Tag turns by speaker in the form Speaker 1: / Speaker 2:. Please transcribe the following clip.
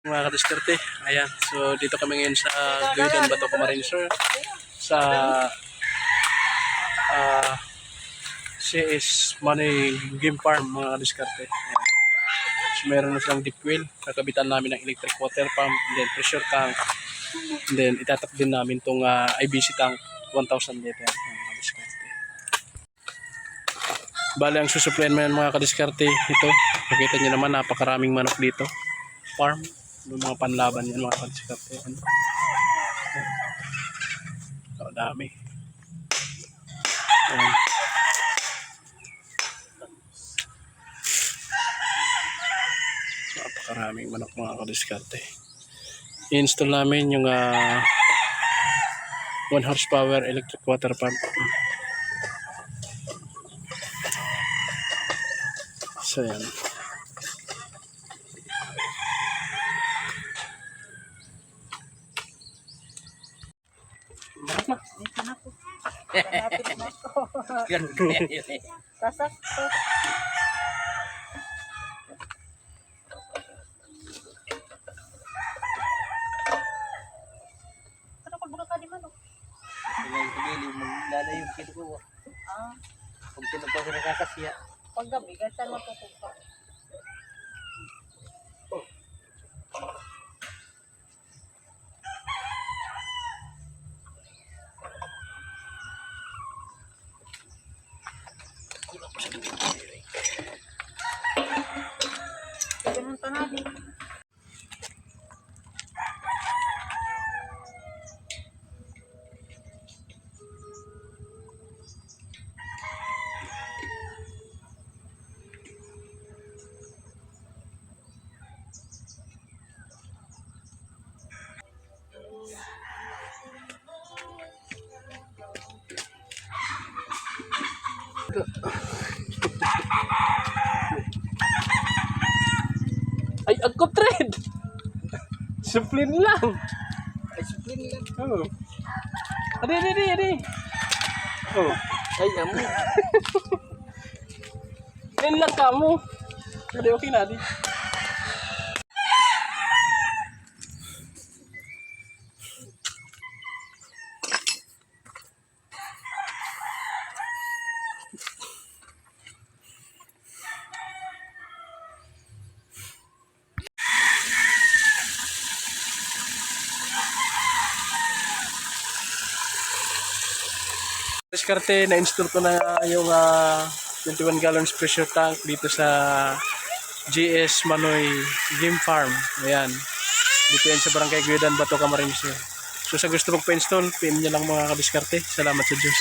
Speaker 1: Mga kadiskarte, ayan. So dito kami ngayon sa Guydan, Bato, Camarines Sur sa CS Money Game Farm, mga kadiskarte. Ayan. So meron na silang deep well, kakabitan namin ng electric water pump, and then pressure tank, and then itatap din namin itong IBC tank 1,000 liter, mga kadiskarte. Bale ang susuplayan mo yan, mga kadiskarte, ito, nakita nyo naman napakaraming manok dito, farm. Yung mga panlaban yan, mga kadiskarte. So, dami. Ayan. Napakaraming manok, mga kadiskarte. I-install namin yung 1 horsepower electric water pump. So yan.
Speaker 2: Dito na po. Malapit na po. Sasakto. Ano pag buka ka di manok?
Speaker 3: Pagili, maglalayo yung kilo ko. Kung pinagpo sa nakakasya.
Speaker 2: Pag gabi, gansan mo tutupa. Ganun pa natin.
Speaker 1: Ay, agkop thread! Suplin lang!
Speaker 3: Ay, suplin lang.
Speaker 1: Oh. Adi. Oh.
Speaker 3: Ay, amo.
Speaker 1: Yan lang ka mo. Adi, okay na, adi. Diskarte, na-install ko na yung 21 gallons pressure tank dito sa GS Manoy Game Farm. Ayan. Dito yan sa Barangay Guydan, Bato, Camarines Sur. So sa gusto mong pa-install, PM nyo lang, mga kadiskarte. Salamat sa Diyos.